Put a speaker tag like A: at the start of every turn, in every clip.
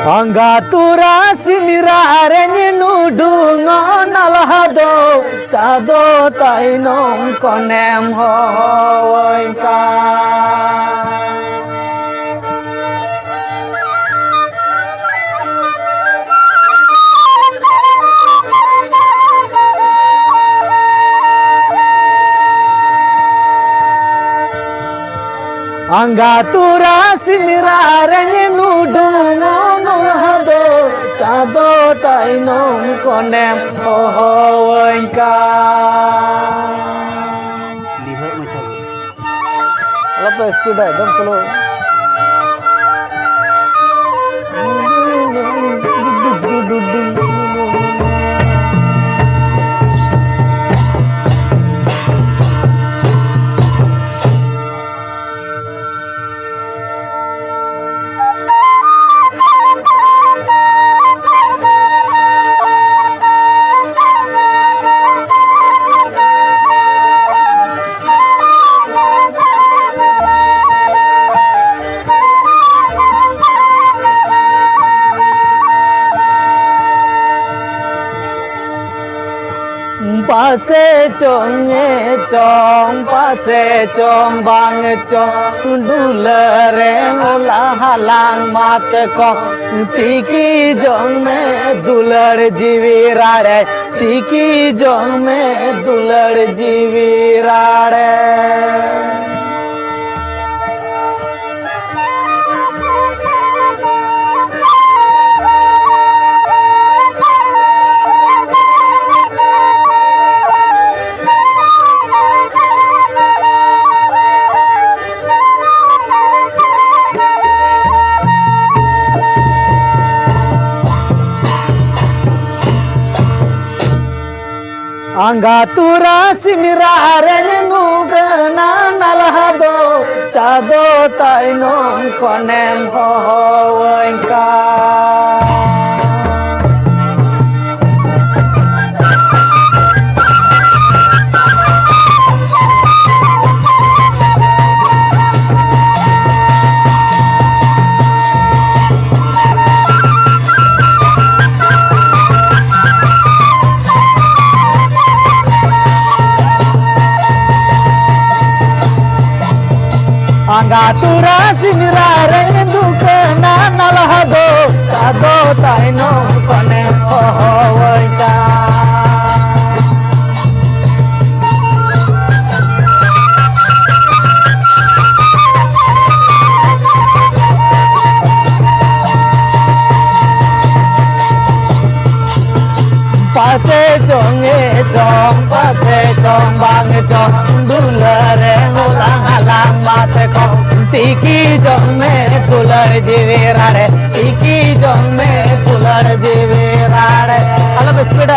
A: Anggatura simirare nudungo nalhado sado tainong konem hoinka. Anggatura simirare nudungo nalhado sado tainong konem hoinka.
B: Lihat macam
A: Apa speed एकदम slow. Pase chonge chong pase chong bang chong dulare mola halang mat ko tiki jong me dulad jivi rade tiki jong me dulad jivi rade. Anggatura simirare nugana nalhado sado tainong konem hoinka. Anggatura simirare dukana nalhado sado tainong konem hoinka. Pase chonge chong pase chong bang chong dulare molang halang mat ko tiki jong me dulad jivi rade tiki jong me dulad jivi rade. Alap speed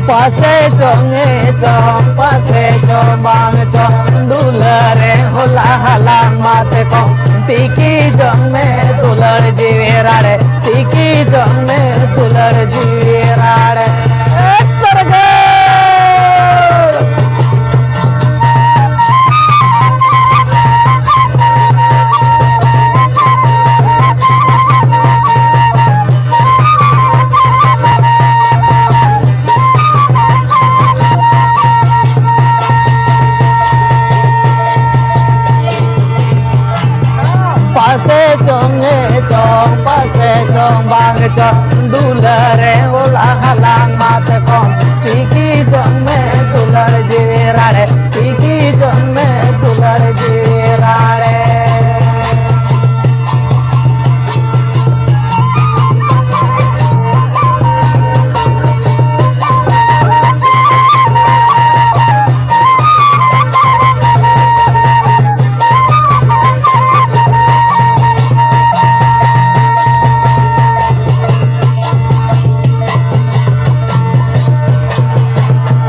A: pase chonge chong pase chong bang chong dulare hola halang mat ko tiki jong me dulad jivi rade tiki jong me dulad jivi rade. Sarga pase chonge chong pase chong bang chong dulare hola halang mat ko tiki jong me dulad jivi rade tiki jong me dulad jivi rade.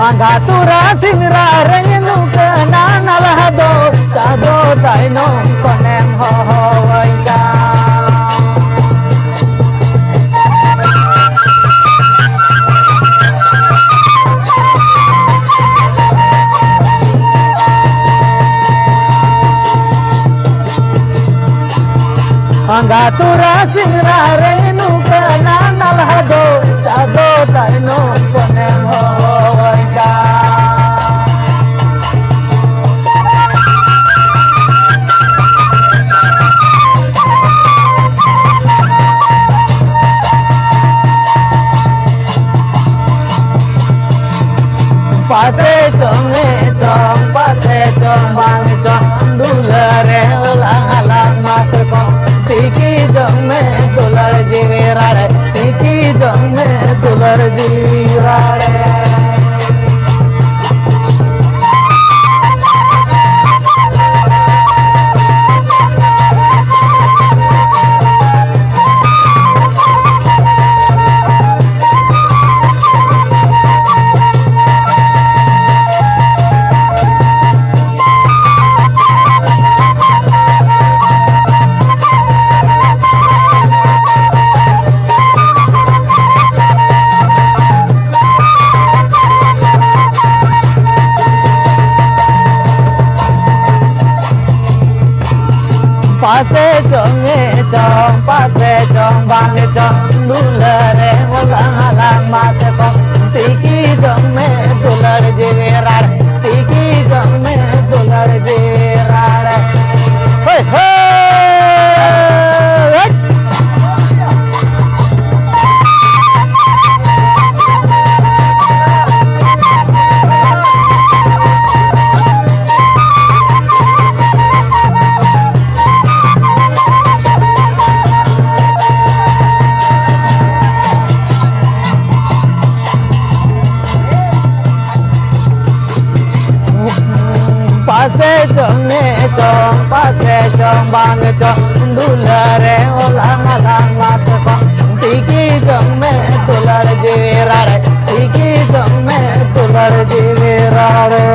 A: Anggatura simirare nukana nalhado sado tainong Mangatura sinra rengnu kana nalhado Chado taino konem hoika Pase chonge chong pase chong bang chong dulare ulang halang mat ko tiki chong me dular jive rade tiki chong me dular jive rade Pase chonge chong pase chong bang chong dulare ulang halang mat ko tiki chong me dular jive rade tiki chong me dular jive rade hey hey Pase chonge chong pase chong bang chong dulare ulang halang mat ko tiki chong me dular jive rade tiki chong me dular jive rade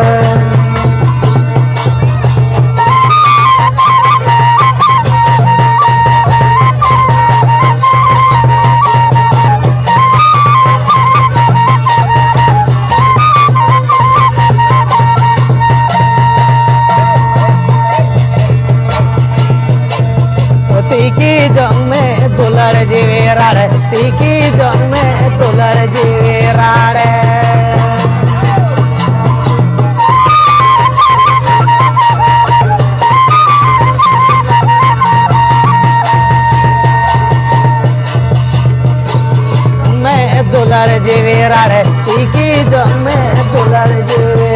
A: tiki jong me dular jive rade tiki jong me dular jive rade me dular jive rade tiki jong me dular jive